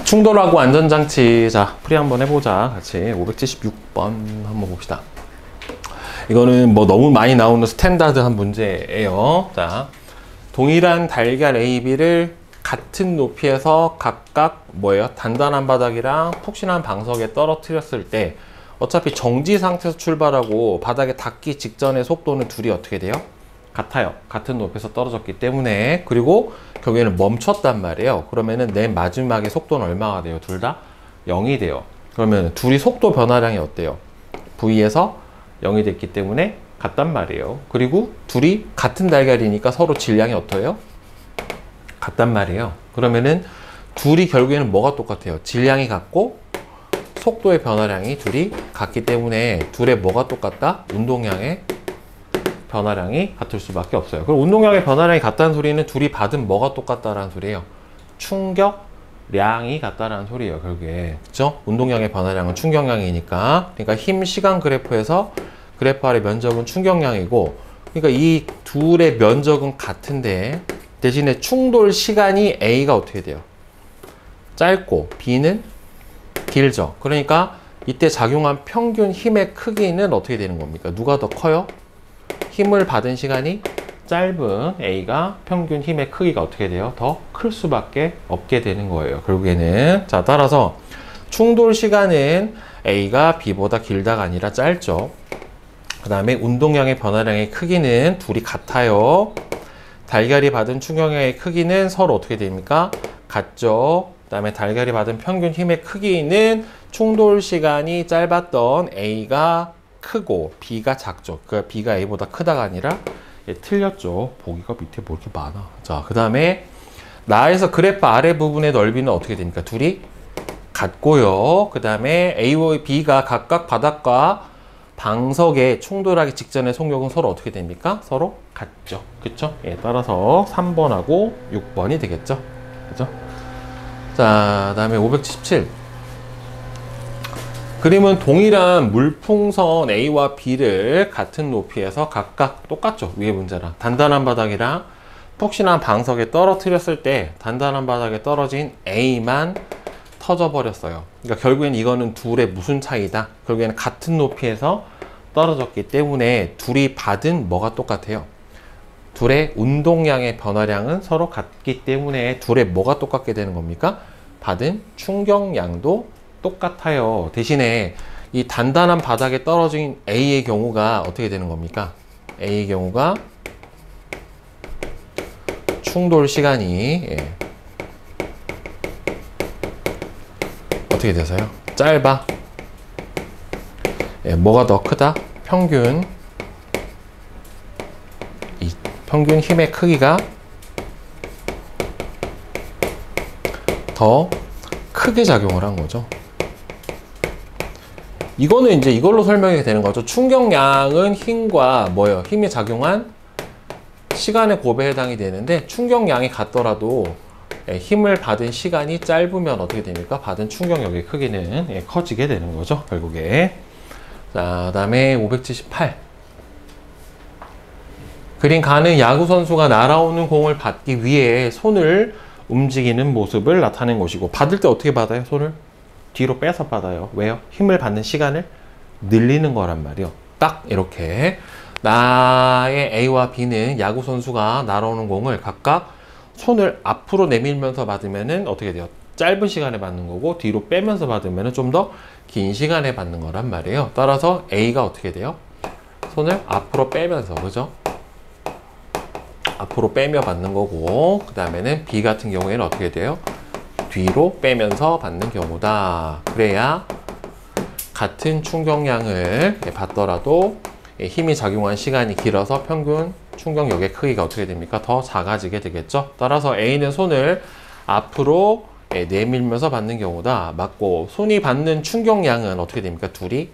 충돌하고 안전장치. 자, 풀이 한번 해보자. 같이 576번 한번 봅시다. 이거는 뭐 너무 많이 나오는 스탠다드한 문제예요. 자, 동일한 달걀 A, B를 같은 높이에서 각각 뭐예요? 단단한 바닥이랑 푹신한 방석에 떨어뜨렸을 때 어차피 정지 상태에서 출발하고 바닥에 닿기 직전의 속도는 둘이 어떻게 돼요? 같아요. 같은 높이에서 떨어졌기 때문에. 그리고 결국에는 멈췄단 말이에요. 그러면은 내 마지막에 속도는 얼마가 돼요? 둘 다 0이 돼요. 그러면 둘이 속도 변화량이 어때요? V에서 0이 됐기 때문에 같단 말이에요. 그리고 둘이 같은 달걀이니까 서로 질량이 어떠해요? 같단 말이에요. 그러면은 둘이 결국에는 뭐가 똑같아요? 질량이 같고 속도의 변화량이 둘이 같기 때문에 둘의 뭐가 똑같다? 운동량의 변화량이 같을 수밖에 없어요. 그리고 운동량의 변화량이 같다는 소리는 둘이 받은 뭐가 똑같다라는 소리예요? 충격량이 같다라는 소리예요. 결국에. 그쵸? 운동량의 변화량은 충격량이니까. 그러니까 힘 시간 그래프에서 그래프 아래 면적은 충격량이고, 그러니까 이 둘의 면적은 같은데 대신에 충돌 시간이 A가 어떻게 돼요? 짧고 B는 길죠. 그러니까 이때 작용한 평균 힘의 크기는 어떻게 되는 겁니까? 누가 더 커요? 힘을 받은 시간이 짧은 A가 평균 힘의 크기가 어떻게 돼요? 더 클 수밖에 없게 되는 거예요. 결국에는. 자, 따라서 충돌 시간은 A가 B보다 길다가 아니라 짧죠. 그 다음에 운동량의 변화량의 크기는 둘이 같아요. 달걀이 받은 충격량의 크기는 서로 어떻게 됩니까? 같죠. 그 다음에 달걀이 받은 평균 힘의 크기는 충돌 시간이 짧았던 A가 크고 B가 작죠. 그 B가 A보다 크다가 아니라 틀렸죠. 보기가 밑에 뭐 이렇게 많아. 자, 그 다음에 나에서 그래프 아래 부분의 넓이는 어떻게 됩니까? 둘이 같고요. 그 다음에 A와 B가 각각 바닥과 방석에 충돌하기 직전의 속력은 서로 어떻게 됩니까? 서로 같죠. 그쵸? 예, 따라서 3번하고 6번이 되겠죠. 그죠? 자, 다음에 577. 그림은 동일한 물풍선 A와 B를 같은 높이에서 각각 똑같죠. 위에 문제랑. 단단한 바닥이랑 푹신한 방석에 떨어뜨렸을 때 단단한 바닥에 떨어진 A만 터져버렸어요. 그러니까 결국엔 이거는 둘의 무슨 차이다? 결국에는 같은 높이에서 떨어졌기 때문에 둘이 받은 뭐가 똑같아요? 둘의 운동량의 변화량은 서로 같기 때문에 둘의 뭐가 똑같게 되는 겁니까? 받은 충격량도 똑같아요. 대신에 이 단단한 바닥에 떨어진 A의 경우가 어떻게 되는 겁니까? A의 경우가 충돌 시간이 어떻게 돼서요? 짧아. 뭐가 더 크다? 평균 힘의 크기가 더 크게 작용을 한 거죠. 이거는 이제 이걸로 설명이 되는 거죠. 충격량은 힘과 뭐예요? 힘이 작용한 시간의 곱에 해당이 되는데 충격량이 같더라도 힘을 받은 시간이 짧으면 어떻게 됩니까? 받은 충격력의 크기는 커지게 되는 거죠. 결국에. 자, 다음에 578. 그림 가는 야구 선수가 날아오는 공을 받기 위해 손을 움직이는 모습을 나타낸 것이고, 받을 때 어떻게 받아요? 손을 뒤로 빼서 받아요. 왜요? 힘을 받는 시간을 늘리는 거란 말이요. 딱 이렇게 나의 A와 B는 야구 선수가 날아오는 공을 각각 손을 앞으로 내밀면서 받으면은 어떻게 돼요? 짧은 시간에 받는 거고, 뒤로 빼면서 받으면은 좀 더 긴 시간에 받는 거란 말이에요. 따라서 A가 어떻게 돼요? 손을 앞으로 빼면서, 그죠? 앞으로 빼며 받는 거고, 그 다음에는 B 같은 경우에는 어떻게 돼요? 뒤로 빼면서 받는 경우다. 그래야 같은 충격량을 받더라도 힘이 작용한 시간이 길어서 평균 충격력의 크기가 어떻게 됩니까? 더 작아지게 되겠죠. 따라서 A는 손을 앞으로 내밀면서 받는 경우다. 맞고, 손이 받는 충격량은 어떻게 됩니까? 둘이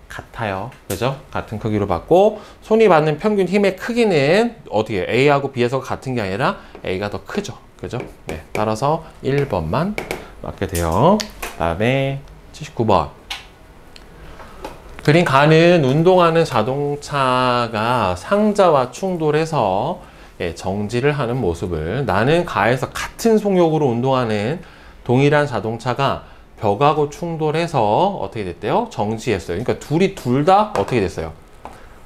같아요. 그죠? 같은 크기로 받고, 손이 받는 평균 힘의 크기는 어떻게 A하고 B에서 같은 게 아니라 A가 더 크죠. 그죠? 네, 따라서 1번만 맞게 돼요. 다음에 79번. 그림 가는 운동하는 자동차가 상자와 충돌해서 정지를 하는 모습을, 나는 가에서 같은 속력으로 운동하는 동일한 자동차가 벽하고 충돌해서 어떻게 됐대요? 정지했어요. 그러니까 둘 다 어떻게 됐어요?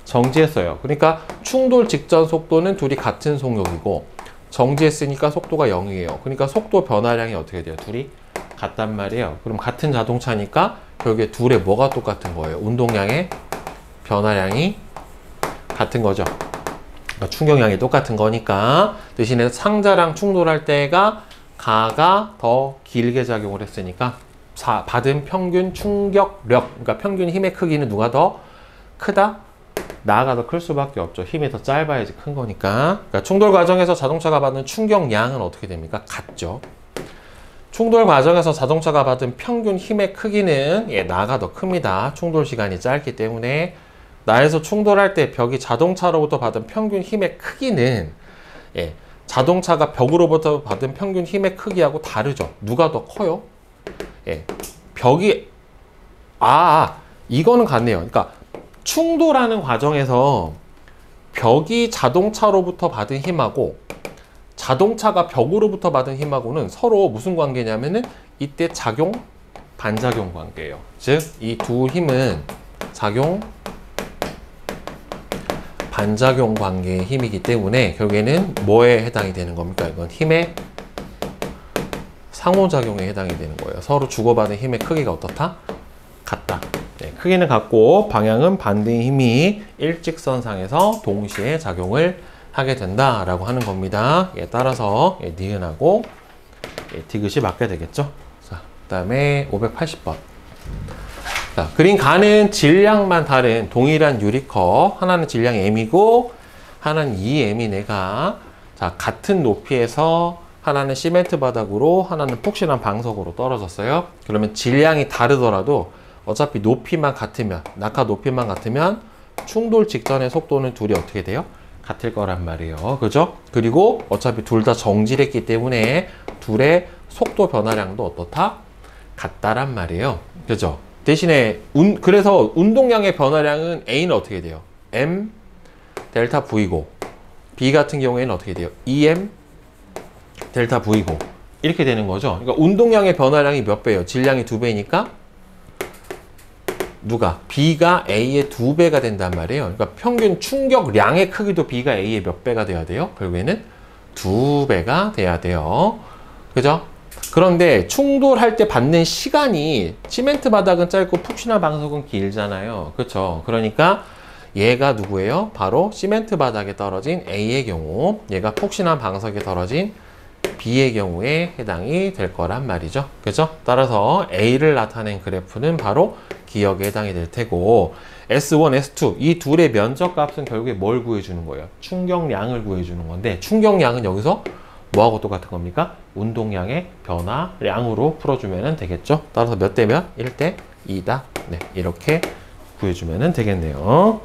정지했어요. 그러니까 충돌 직전 속도는 둘이 같은 속력이고 정지했으니까 속도가 0이에요. 그러니까 속도 변화량이 어떻게 돼요? 둘이 같단 말이에요. 그럼 같은 자동차니까 결국에 둘의 뭐가 똑같은 거예요? 운동량의 변화량이 같은 거죠. 그러니까 충격량이 똑같은 거니까 대신에 상자랑 충돌할 때가 가가 더 길게 작용을 했으니까 받은 평균 충격력, 그러니까 평균 힘의 크기는 누가 더 크다? 나가 더 클 수밖에 없죠. 힘이 더 짧아야지 큰 거니까. 그러니까 충돌 과정에서 자동차가 받는 충격량은 어떻게 됩니까? 같죠. 충돌 과정에서 자동차가 받은 평균 힘의 크기는 나가 더 큽니다. 충돌 시간이 짧기 때문에. 나에서 충돌할 때 벽이 자동차로부터 받은 평균 힘의 크기는 자동차가 벽으로부터 받은 평균 힘의 크기하고 다르죠. 누가 더 커요? 벽이 이거는 같네요. 그러니까 충돌하는 과정에서 벽이 자동차로부터 받은 힘하고 자동차가 벽으로부터 받은 힘하고는 서로 무슨 관계냐면은 이때 작용, 반작용 관계예요. 즉, 이 두 힘은 작용, 반작용 관계의 힘이기 때문에 결국에는 뭐에 해당이 되는 겁니까? 이건 힘의 상호작용에 해당이 되는 거예요. 서로 주고받은 힘의 크기가 어떻다? 같다. 크기는 같고 방향은 반대의 힘이 일직선상에서 동시에 작용을 하게 된다라고 하는 겁니다. 따라서 니은하고 디귿이 맞게 되겠죠. 자, 그다음에 580번. 자, 그린 가는 질량만 다른 동일한 유리컵, 하나는 질량 M이고 하나는 2M이 내가 같은 높이에서 하나는 시멘트 바닥으로 하나는 폭신한 방석으로 떨어졌어요. 그러면 질량이 다르더라도 어차피 높이만 같으면, 낙하 높이만 같으면 충돌 직전의 속도는 둘이 어떻게 돼요? 같을 거란 말이에요. 그죠? 그리고 어차피 둘 다 정지했기 때문에 둘의 속도 변화량도 어떻다? 같다란 말이에요. 그죠? 대신에 그래서 운동량의 변화량은 A는 어떻게 돼요? M 델타 V고 B 같은 경우에는 어떻게 돼요? EM 델타 V고 이렇게 되는 거죠. 그러니까 운동량의 변화량이 몇 배예요? 질량이 2배니까 누가? B가 A의 2배가 된단 말이에요. 그러니까 평균 충격량의 크기도 B가 A의 몇 배가 돼야 돼요? 결국에는 2배가 돼야 돼요. 그죠? 그런데 충돌할 때 받는 시간이 시멘트 바닥은 짧고 푹신한 방석은 길잖아요. 그렇죠? 그러니까 얘가 누구예요? 바로 시멘트 바닥에 떨어진 A의 경우, 얘가 푹신한 방석에 떨어진 B의 경우에 해당이 될 거란 말이죠. 그죠? 따라서 A를 나타낸 그래프는 바로 기역에 해당이 될 테고 S1, S2 이 둘의 면적 값은 결국에 뭘 구해주는 거예요? 충격량을 구해주는 건데 충격량은 여기서 뭐하고 똑같은 겁니까? 운동량의 변화량으로 풀어주면 되겠죠? 따라서 몇 대 몇? 1대 2다. 네, 이렇게 구해주면 되겠네요.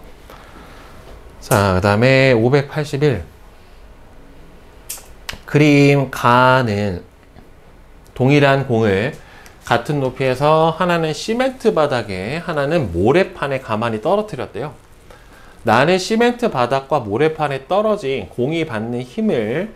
자, 그 다음에 581 그림 가는 동일한 공을 같은 높이에서 하나는 시멘트 바닥에 하나는 모래판에 가만히 떨어뜨렸대요. 나는 시멘트 바닥과 모래판에 떨어진 공이 받는 힘을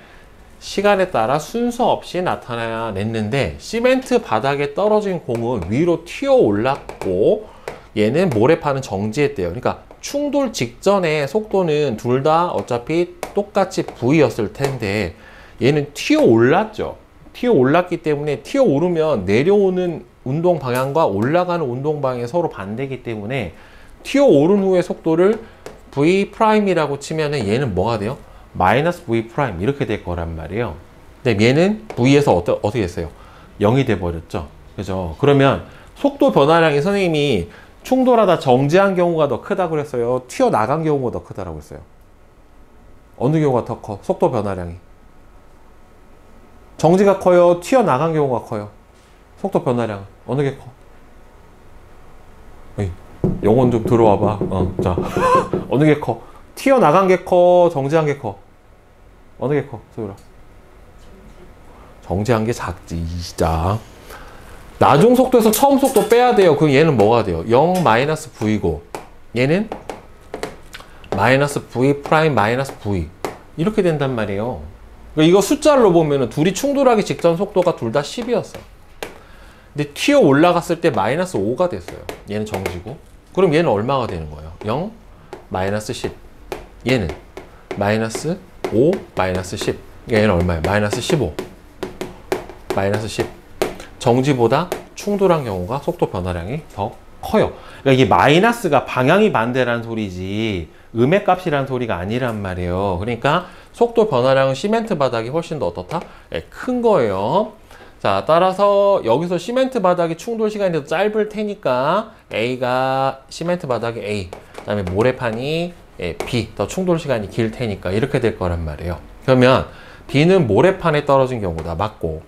시간에 따라 순서 없이 나타내냈는데 시멘트 바닥에 떨어진 공은 위로 튀어 올랐고 얘는 모래판은 정지했대요. 그러니까 충돌 직전에 속도는 둘 다 어차피 똑같이 V였을 텐데 얘는 튀어 올랐죠. 튀어 올랐기 때문에 튀어 오르면 내려오는 운동 방향과 올라가는 운동 방향이 서로 반대이기 때문에 튀어 오른 후의 속도를 V'이라고 치면은 얘는 뭐가 돼요? 마이너스 V' 이렇게 될 거란 말이에요. 근데 얘는 V에서 어떻게 됐어요? 0이 돼 버렸죠. 그죠? 그러면 속도 변화량이 선생님이 충돌하다 정지한 경우가 더 크다고 그랬어요? 튀어나간 경우가 더 크다라고 했어요? 어느 경우가 더 커? 속도 변화량이. 정지가 커요? 튀어나간 경우가 커요? 속도 변화량 어느 게 커? 어이, 영혼 좀 들어와봐. 자, 어느 게 커? 튀어나간 게 커? 정지한 게 커? 어느 게 커? 소율아. 정지한 게 작지. 진짜. 나중 속도에서 처음 속도 빼야 돼요. 그럼 얘는 뭐가 돼요? 0 마이너스 V고 얘는 마이너스 V 프라임 마이너스 V 이렇게 된단 말이에요. 그러니까 이거 숫자로 보면은 둘이 충돌하기 직전 속도가 둘 다 10이었어. 근데 튀어 올라갔을 때 마이너스 5가 됐어요. 얘는 정지고. 그럼 얘는 얼마가 되는 거예요? 0, 마이너스 10. 얘는 마이너스 5, 마이너스 10. 얘는 얼마예요? 마이너스 15. 마이너스 10. 정지보다 충돌한 경우가 속도 변화량이 더 커요. 그러니까 이게 마이너스가 방향이 반대라는 소리지 음의 값이라는 소리가 아니란 말이에요. 그러니까 속도 변화량은 시멘트 바닥이 훨씬 더 어떻다? 네, 큰 거예요. 자, 따라서 여기서 시멘트 바닥이 충돌 시간이 더 짧을 테니까 A가 시멘트 바닥이 A, 그 다음에 모래판이 B, 더 충돌 시간이 길 테니까 이렇게 될 거란 말이에요. 그러면 B는 모래판에 떨어진 경우다. 맞고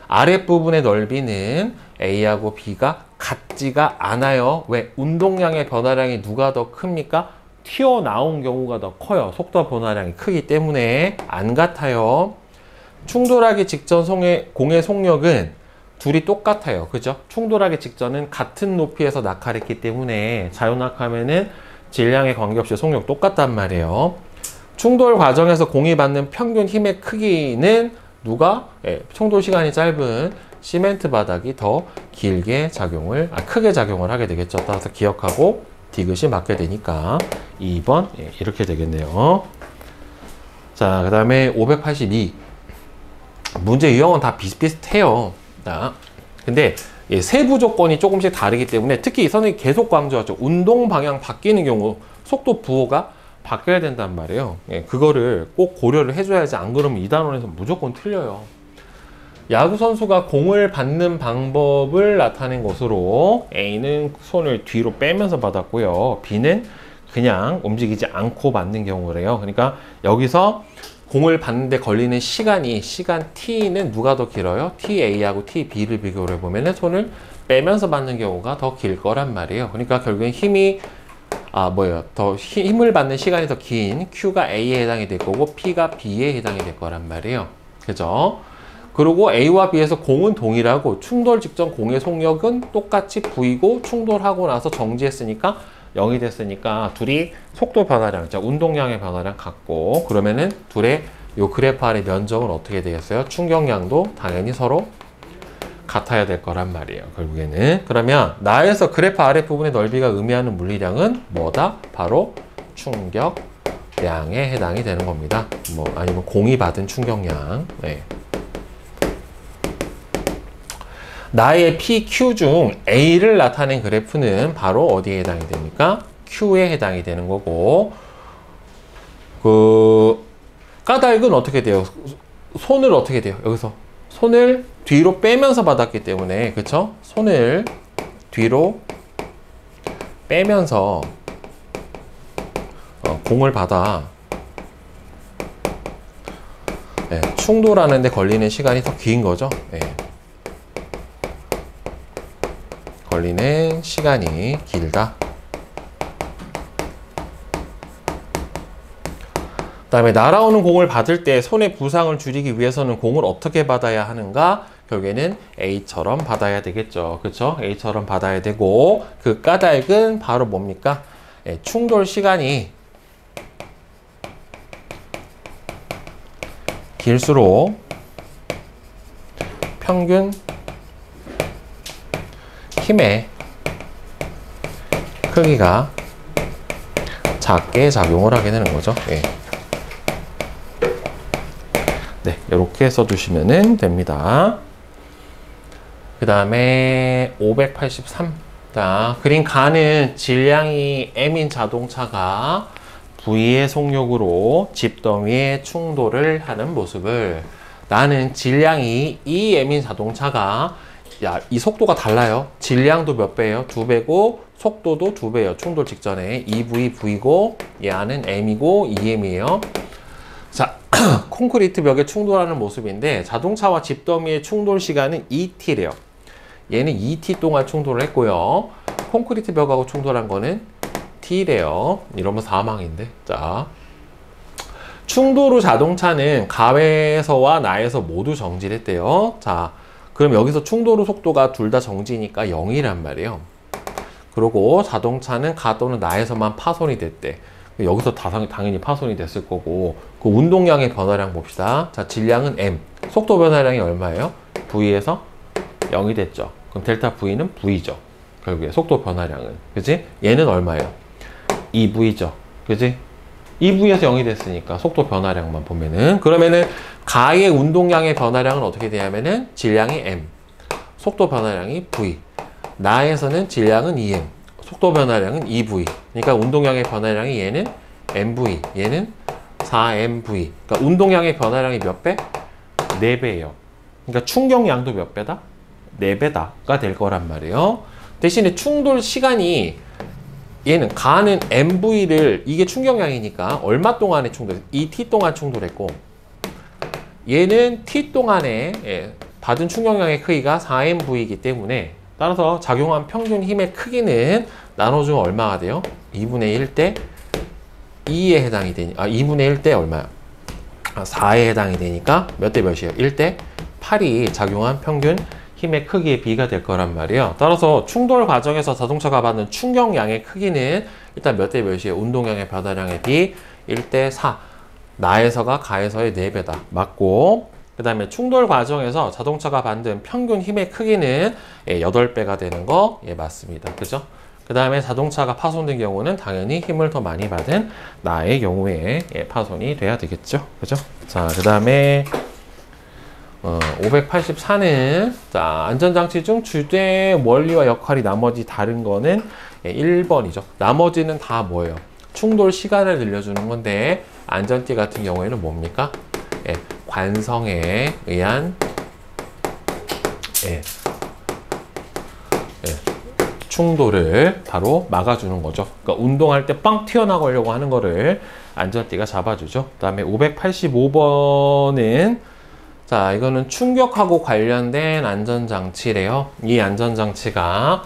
아랫부분의 넓이는 A하고 B가 같지가 않아요. 왜? 운동량의 변화량이 누가 더 큽니까? 튀어나온 경우가 더 커요. 속도 변화량이 크기 때문에 안 같아요. 충돌하기 직전 공의 속력은 둘이 똑같아요. 그죠? 충돌하기 직전은 같은 높이에서 낙하했기 때문에 자유낙하면은 질량에 관계없이 속력 똑같단 말이에요. 충돌 과정에서 공이 받는 평균 힘의 크기는 누가? 충돌 시간이 짧은 시멘트 바닥이 더 길게 크게 작용을 하게 되겠죠. 따라서 기억하고 디귿이 맞게 되니까 2번 이렇게 되겠네요. 자, 그 다음에 582. 문제 유형은 다 비슷비슷해요. 자, 근데 세부 조건이 조금씩 다르기 때문에 특히 이 선생님이 계속 강조하죠. 운동 방향 바뀌는 경우 속도 부호가 바뀌어야 된단 말이에요. 그거를 꼭 고려를 해줘야지. 안 그러면 이 단원에서 무조건 틀려요. 야구 선수가 공을 받는 방법을 나타낸 것으로 A는 손을 뒤로 빼면서 받았고요. B는 그냥 움직이지 않고 받는 경우래요. 그러니까 여기서 공을 받는데 걸리는 시간 T는 누가 더 길어요? TA하고 TB를 비교를 해보면 손을 빼면서 받는 경우가 더 길 거란 말이에요. 그러니까 결국엔 더 힘을 받는 시간이 더 긴 Q가 A에 해당이 될 거고 P가 B에 해당이 될 거란 말이에요. 그죠? 그리고 A와 B에서 공은 동일하고 충돌 직전 공의 속력은 똑같이 V고 충돌하고 나서 정지했으니까 0이 됐으니까 둘이 속도 변화량, 운동량의 변화량 같고, 그러면은 둘의 요 그래프 아래 면적은 어떻게 되겠어요? 충격량도 당연히 서로 같아야 될 거란 말이에요. 결국에는. 그러면 나에서 그래프 아래 부분의 넓이가 의미하는 물리량은 뭐다? 바로 충격량에 해당이 되는 겁니다. 아니면 공이 받은 충격량. 네. 나의 PQ 중 A를 나타낸 그래프는 바로 어디에 해당이 됩니까? Q에 해당이 되는 거고, 까닭은 어떻게 돼요? 손을 어떻게 돼요? 여기서 손을 뒤로 빼면서 받았기 때문에, 그쵸? 손을 뒤로 빼면서 공을 받아 충돌하는데 걸리는 시간이 더 긴 거죠. 걸리는 시간이 길다. 그 다음에 날아오는 공을 받을 때 손의 부상을 줄이기 위해서는 공을 어떻게 받아야 하는가? 결국에는 A처럼 받아야 되겠죠. 그렇죠? A처럼 받아야 되고, 그 까닭은 바로 뭡니까? 충돌 시간이 길수록 평균 힘의 크기가 작게 작용을 하게 되는 거죠. 네, 이렇게 써두시면 됩니다. 그 다음에 583. 자, 그린 가는 질량이 M인 자동차가 V의 속력으로 집더미에 충돌을 하는 모습을, 나는 질량이 EM인 자동차가 이 속도가 달라요. 질량도 몇 배예요? 2배고 속도도 2배예요. 충돌 직전에 EV, V고 얘는 M이고 EM이에요. 자, 콘크리트 벽에 충돌하는 모습인데 자동차와 집더미의 충돌 시간은 2T래요. 얘는 2T 동안 충돌을 했고요. 콘크리트 벽하고 충돌한 거는 T래요. 이러면 사망인데. 자, 충돌 후 자동차는 가에서와 나에서 모두 정지했대요. 자, 그럼 여기서 충돌 후 속도가 둘 다 정지니까 0이란 말이에요. 그리고 자동차는 가 또는 나에서만 파손이 됐대. 여기서 당연히 파손이 됐을 거고, 그 운동량의 변화량 봅시다. 자, 질량은 M. 속도 변화량이 얼마예요? V에서 0이 됐죠. 그럼 델타 V는 V죠. 결국에 속도 변화량은. 그지? 얘는 얼마예요? 2V죠. 그지? 2V에서 0이 됐으니까 속도 변화량만 보면은, 그러면은 가의 운동량의 변화량은 어떻게 되냐면은 질량이 M, 속도 변화량이 V. 나에서는 질량은 2M, 속도 변화량은 2V. 그러니까 운동량의 변화량이 얘는 MV, 얘는 4MV. 그러니까 운동량의 변화량이 몇 배? 4배예요. 그러니까 충격량도 몇 배다? 4배다가 될 거란 말이에요. 대신에 충돌 시간이, 얘는 가는 MV를, 이게 충격량이니까 얼마 동안에 충돌, 이 T 동안 충돌했고, 얘는 T 동안에 받은 충격량의 크기가 4MV이기 때문에, 따라서 작용한 평균 힘의 크기는 나눠주면 얼마가 돼요? 2분의 1 대 2에 해당이 되니, 2분의 1 대 얼마야? 4에 해당이 되니까 몇 대 몇이에요? 1 대 8이 작용한 평균 힘의 크기의 비가 될 거란 말이에요. 따라서 충돌 과정에서 자동차가 받는 충격량의 크기는 일단 몇 대 몇이에요? 운동량의 변화량의 비 1 대 4. 나에서가 가에서의 4배다. 맞고, 그 다음에 충돌 과정에서 자동차가 받는 평균 힘의 크기는 8배가 되는 거 맞습니다. 그죠? 그 다음에 자동차가 파손된 경우는 당연히 힘을 더 많이 받은 나의 경우에 파손이 돼야 되겠죠. 그죠? 자, 그 다음에 584는 자, 안전장치 중 주된 원리와 역할이 나머지 다른 거는 1번이죠. 나머지는 다 뭐예요? 충돌 시간을 늘려주는 건데, 안전띠 같은 경우에는 뭡니까? 관성에 의한 충돌을 바로 막아주는 거죠. 그러니까 운동할 때 빵 튀어나가려고 하는 거를 안전띠가 잡아주죠. 그 다음에 585번은 자, 이거는 충격하고 관련된 안전장치래요. 이 안전장치가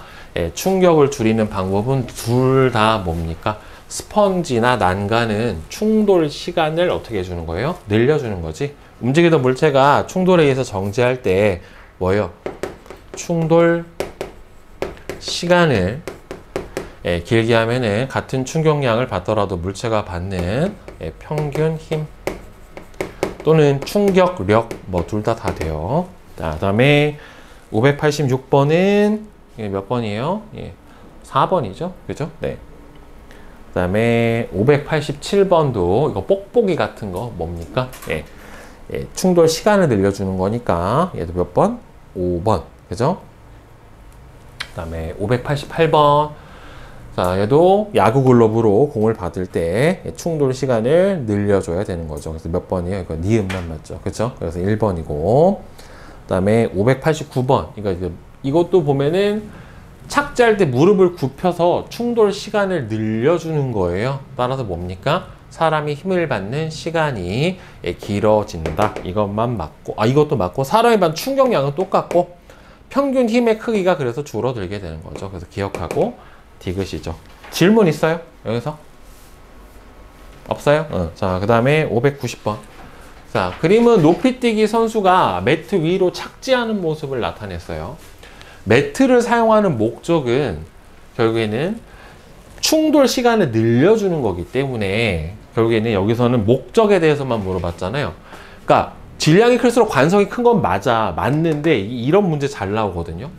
충격을 줄이는 방법은 둘 다 뭡니까? 스펀지나 난간은 충돌 시간을 어떻게 해주는 거예요? 늘려주는 거지. 움직이던 물체가 충돌에 의해서 정지할 때 뭐예요? 충돌 시간을 길게 하면은 같은 충격량을 받더라도 물체가 받는 평균 힘 또는 충격력 뭐 둘 다 돼요. 자, 그다음에 586번은 몇 번이에요? 4번이죠. 그죠? 네. 그다음에 587번도 이거 뽁뽁이 같은 거 뭡니까? 충돌 시간을 늘려주는 거니까 얘도 몇 번? 5번. 그죠? 그다음에 588번. 자, 얘도 야구 글러브로 공을 받을 때 충돌 시간을 늘려줘야 되는 거죠. 그래서 몇 번이에요? 이거 니은만 맞죠? 그렇죠? 그래서 1번이고. 그다음에 589번. 이것도 보면은 착지할 때 무릎을 굽혀서 충돌 시간을 늘려주는 거예요. 따라서 뭡니까? 사람이 힘을 받는 시간이 길어진다. 이것만 맞고, 이것도 맞고, 사람이 받는 충격량은 똑같고, 평균 힘의 크기가 그래서 줄어들게 되는 거죠. 그래서 기억하고 디귿이죠. 질문 있어요? 여기서? 없어요? 자, 그 다음에 590번. 자, 그림은 높이뛰기 선수가 매트 위로 착지하는 모습을 나타냈어요. 매트를 사용하는 목적은 결국에는 충돌 시간을 늘려주는 거기 때문에 결국에는 여기서는 목적에 대해서만 물어봤잖아요. 그러니까 질량이 클수록 관성이 큰 건 맞는데 이런 문제 잘 나오거든요.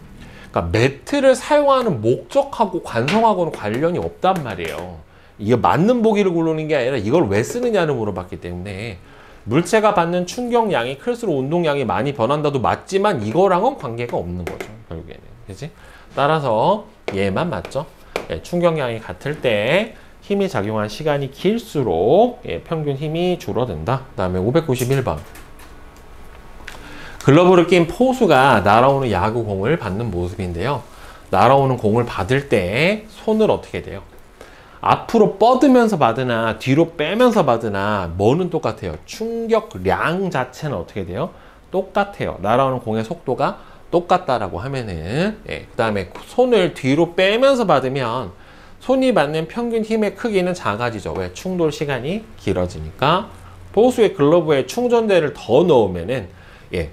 그러니까 매트를 사용하는 목적하고 관성하고는 관련이 없단 말이에요. 이게 맞는 보기를 고르는 게 아니라 이걸 왜 쓰느냐를 물어봤기 때문에 물체가 받는 충격량이 클수록 운동량이 많이 변한다도 맞지만 이거랑은 관계가 없는 거죠. 결국에는. 그치? 따라서 얘만 맞죠? 충격량이 같을 때 힘이 작용한 시간이 길수록 평균 힘이 줄어든다. 그 다음에 591번. 글러브를 낀 포수가 날아오는 야구공을 받는 모습인데요. 날아오는 공을 받을 때 손을 어떻게 돼요? 앞으로 뻗으면서 받으나 뒤로 빼면서 받으나 뭐는 똑같아요? 충격량 자체는 어떻게 돼요? 똑같아요. 날아오는 공의 속도가 똑같다라고 하면은 그 다음에 손을 뒤로 빼면서 받으면 손이 받는 평균 힘의 크기는 작아지죠. 왜? 충돌 시간이 길어지니까. 포수의 글러브에 충전대를 더 넣으면은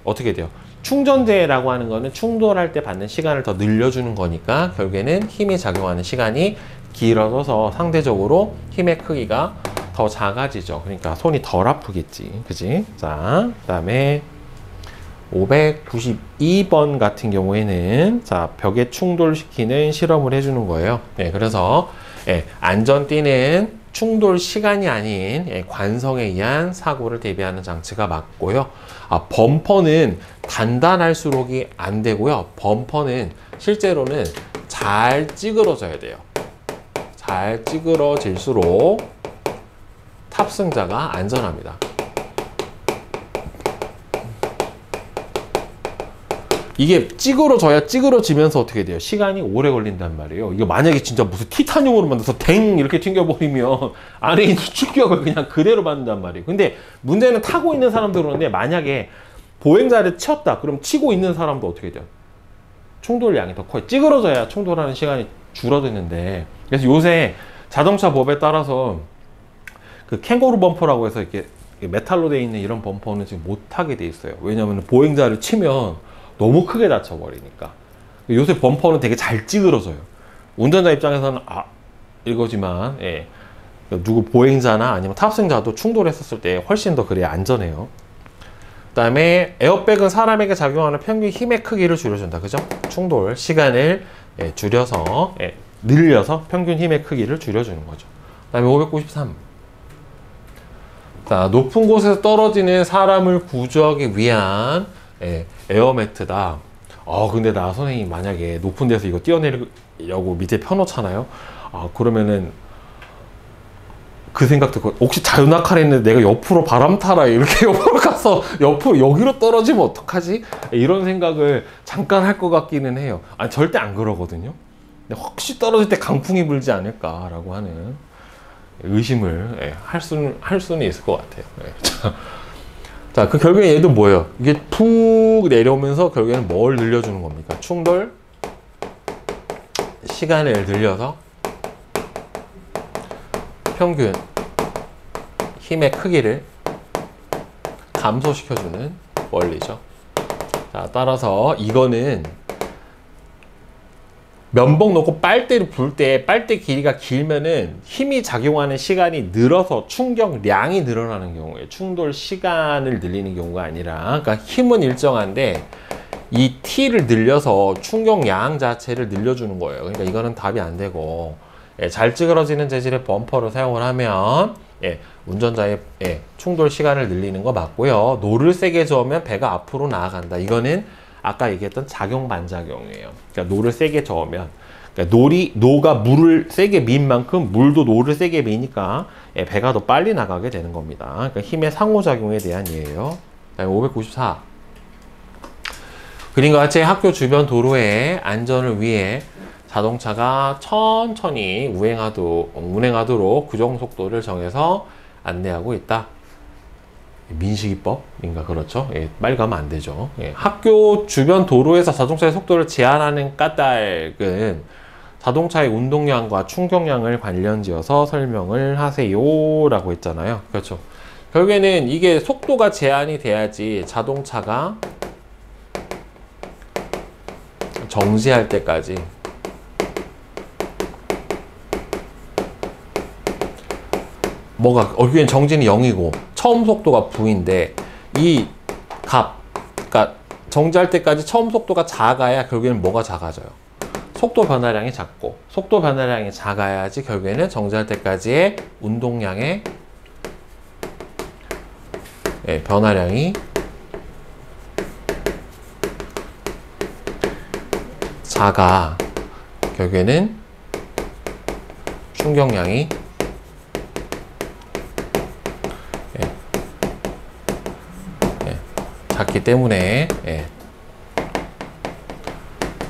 어떻게 돼요? 충전대라고 하는 거는 충돌할 때 받는 시간을 더 늘려주는 거니까 결국에는 힘이 작용하는 시간이 길어져서 상대적으로 힘의 크기가 더 작아지죠. 그러니까 손이 덜 아프겠지. 그지? 자, 그 다음에 592번 같은 경우에는 자, 벽에 충돌시키는 실험을 해주는 거예요. 네, 그래서 안전띠는 충돌 시간이 아닌 관성에 의한 사고를 대비하는 장치가 맞고요. 범퍼는 단단할수록이 안 되고요. 범퍼는 실제로는 잘 찌그러져야 돼요. 잘 찌그러질수록 탑승자가 안전합니다. 이게 찌그러지면서 어떻게 돼요? 시간이 오래 걸린단 말이에요. 이거 만약에 진짜 무슨 티타늄으로 만들어서 댕 이렇게 튕겨버리면 안에 있는 충격을 그냥 그대로 받는단 말이에요. 근데 문제는 타고 있는 사람도 그런데 만약에 보행자를 치었다. 그럼 치고 있는 사람도 어떻게 돼요? 충돌량이 더 커요. 찌그러져야 충돌하는 시간이 줄어드는데, 그래서 요새 자동차 법에 따라서 그 캥거루 범퍼라고 해서 이렇게 메탈로 되어 있는 이런 범퍼는 지금 못하게 돼 있어요. 왜냐하면 보행자를 치면 너무 크게 다쳐버리니까. 요새 범퍼는 되게 잘 찌그러져요. 운전자 입장에서는 이거지만 누구 보행자나 아니면 탑승자도 충돌했었을 때 훨씬 더 그래야 안전해요. 그 다음에 에어백은 사람에게 작용하는 평균 힘의 크기를 줄여준다. 그죠? 충돌 시간을 줄여서 늘려서 평균 힘의 크기를 줄여주는 거죠. 그 다음에 593. 자, 높은 곳에서 떨어지는 사람을 구조하기 위한 에어매트다. 근데 나 선생님 만약에 높은 데서 이거 뛰어내리려고 밑에 펴놓잖아요. 그러면은 그 생각 들고 혹시 자유낙하했는데 내가 옆으로 바람 타라 이렇게 옆으로 가서 옆으로 여기로 떨어지면 어떡하지? 이런 생각을 잠깐 할 것 같기는 해요. 절대 안 그러거든요. 근데 혹시 떨어질 때 강풍이 불지 않을까라고 하는 의심을 할 수는 있을 것 같아요. 자, 그 결국에 얘도 뭐예요? 이게 푹 내려오면서 결국에는 뭘 늘려주는 겁니까? 충돌 시간을 늘려서 평균 힘의 크기를 감소시켜주는 원리죠. 자, 따라서 이거는 면봉 놓고 빨대를 불 때 빨대 길이가 길면은 힘이 작용하는 시간이 늘어서 충격량이 늘어나는 경우에 충돌 시간을 늘리는 경우가 아니라, 그러니까 힘은 일정한데 이 T를 늘려서 충격량 자체를 늘려주는 거예요. 그러니까 이거는 답이 안 되고, 잘 찌그러지는 재질의 범퍼를 사용을 하면 운전자의 충돌 시간을 늘리는 거 맞고요. 노를 세게 저으면 배가 앞으로 나아간다. 이거는 아까 얘기했던 작용 반작용이에요. 그러니까 노를 세게 저으면, 그러니까 노가 물을 세게 민 만큼 물도 노를 세게 미니까 배가 더 빨리 나가게 되는 겁니다. 그러니까 힘의 상호작용에 대한 예예요. 594. 그림과 같이 학교 주변 도로의 안전을 위해 자동차가 천천히 운행하도록 규정 속도를 정해서 안내하고 있다. 민식이법인가 그렇죠? 빨리 가면 안 되죠. 학교 주변 도로에서 자동차의 속도를 제한하는 까닭은 자동차의 운동량과 충격량을 관련지어서 설명을 하세요 라고 했잖아요. 그렇죠? 결국에는 이게 속도가 제한이 돼야지 자동차가 정지할 때까지 결국엔 정지는 0이고 처음 속도가 V인데 이 그러니까 정지할 때까지 처음 속도가 작아야 결국에는 뭐가 작아져요? 속도 변화량이 작고, 속도 변화량이 작아야지 결국에는 정지할 때까지의 운동량의 변화량이 작아 결국에는 충격량이 작기 때문에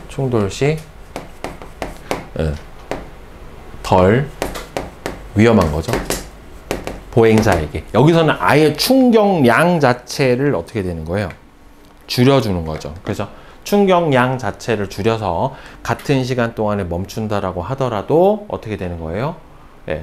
충돌 시 덜 위험한 거죠. 보행자에게. 여기서는 아예 충격량 자체를 어떻게 되는 거예요? 줄여주는 거죠. 그래서 충격량 자체를 줄여서 같은 시간 동안에 멈춘다라고 하더라도 어떻게 되는 거예요?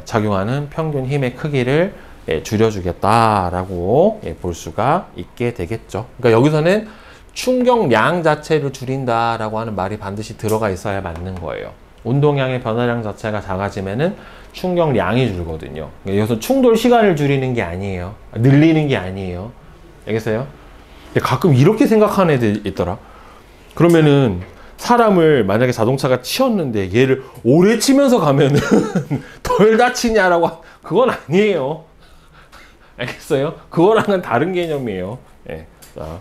작용하는 평균 힘의 크기를 줄여주겠다라고 볼 수가 있게 되겠죠. 그러니까 여기서는 충격량 자체를 줄인다라고 하는 말이 반드시 들어가 있어야 맞는 거예요. 운동량의 변화량 자체가 작아지면은 충격량이 줄거든요. 여기서 충돌 시간을 줄이는 게 아니에요. 늘리는 게 아니에요. 알겠어요? 가끔 이렇게 생각하는 애들 있더라. 그러면은 사람을 만약에 자동차가 치였는데 얘를 오래 치면서 가면은 덜 다치냐라고. 그건 아니에요. 알겠어요? 그거랑은 다른 개념이에요. 예. 자,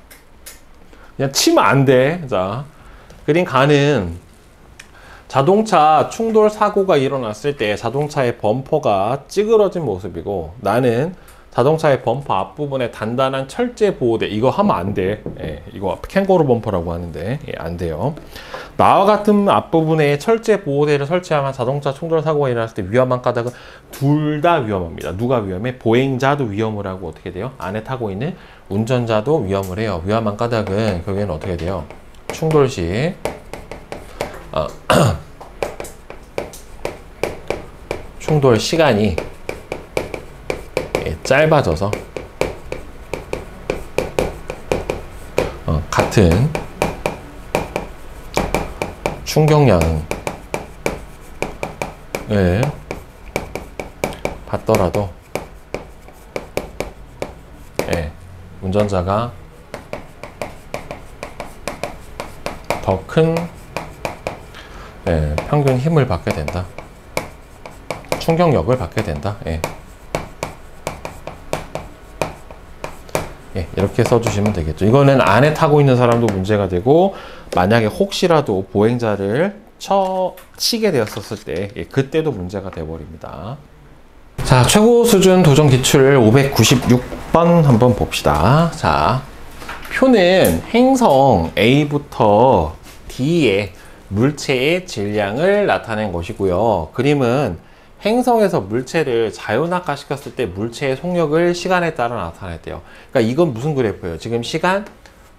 그냥 치면 안 돼. 자, 그림 가는 자동차 충돌 사고가 일어났을 때 자동차의 범퍼가 찌그러진 모습이고, 나는 자동차의 범퍼 앞부분에 단단한 철제 보호대, 이거 하면 안 돼. 예, 이거 캥거루 범퍼라고 하는데, 예, 안 돼요. 나와 같은 앞부분에 철제 보호대를 설치하면 자동차 충돌 사고가 일어났을 때 위험한 까닭은 둘 다 위험합니다. 누가 위험해? 보행자도 위험을 하고, 어떻게 돼요? 안에 타고 있는 운전자도 위험을 해요. 위험한 까닭은 결국에는 어떻게 돼요? 충돌 시 충돌 시간이 짧아져서 같은 충격량을 받더라도 운전자가 더 큰 평균 힘을 받게 된다. 충격력을 받게 된다. 이렇게 써주시면 되겠죠. 이거는 안에 타고 있는 사람도 문제가 되고, 만약에 혹시라도 보행자를 치게 되었을 때 그때도 문제가 되어버립니다. 자, 최고 수준 도전 기출 596번 한번 봅시다. 자, 표는 행성 A부터 D의 물체의 질량을 나타낸 것이고요. 그림은 행성에서 물체를 자유낙하 시켰을 때 물체의 속력을 시간에 따라 나타냈대요. 그러니까 이건 무슨 그래프예요? 지금 시간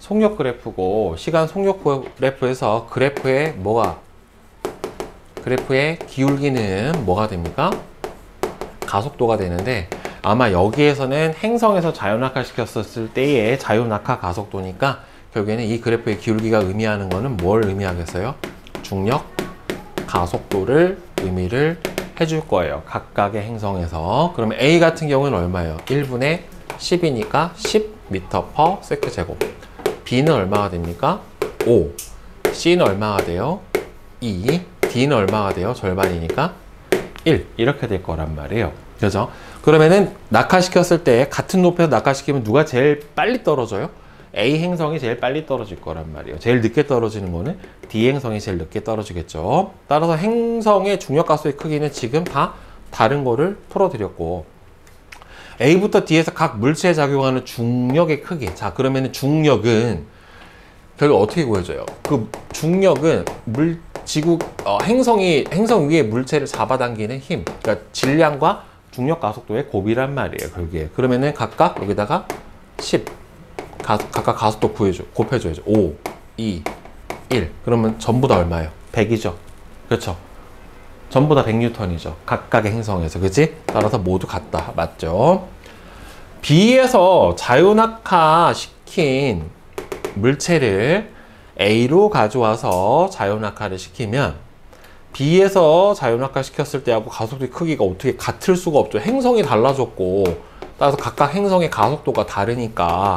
속력 그래프고, 시간 속력 그래프에서 그래프의 기울기는 뭐가 됩니까? 가속도가 되는데, 아마 여기에서는 행성에서 자유낙하 시켰을 때의 자유낙하 가속도니까 결국에는 이 그래프의 기울기가 의미하는 거는 뭘 의미하겠어요? 중력 가속도를 의미를 해줄 거예요. 각각의 행성에서. 그러면 A 같은 경우는 얼마예요? 1분의 10이니까 10m/s 제곱. B는 얼마가 됩니까? 5. C는 얼마가 돼요? 2. D는 얼마가 돼요? 절반이니까 1. 이렇게 될 거란 말이에요. 그죠? 그러면은 낙하시켰을 때 같은 높이에서 낙하시키면 누가 제일 빨리 떨어져요? A 행성이 제일 빨리 떨어질 거란 말이에요. 제일 늦게 떨어지는 거는 D 행성이 제일 늦게 떨어지겠죠. 따라서 행성의 중력가속의 크기는 지금 다 다른 거를 풀어드렸고, A부터 D에서 각 물체에 작용하는 중력의 크기. 자, 그러면 중력은 결국 어떻게 구해져요? 그 중력은 행성 위에 물체를 잡아당기는 힘, 그러니까 질량과 중력 가속도의 곱이란 말이에요. 결국에. 그러면은 각각 여기다가 10. 각각 가속도 곱해줘야죠. 5, 2, 1. 그러면 전부 다 얼마예요? 100이죠. 그렇죠? 전부 다 100N이죠. 각각의 행성에서. 그치? 따라서 모두 같다. 맞죠? B에서 자유낙하 시킨 물체를 A로 가져와서 자유낙하를 시키면 B에서 자유낙하 시켰을 때하고 가속도의 크기가 어떻게 같을 수가 없죠. 행성이 달라졌고, 따라서 각각 행성의 가속도가 다르니까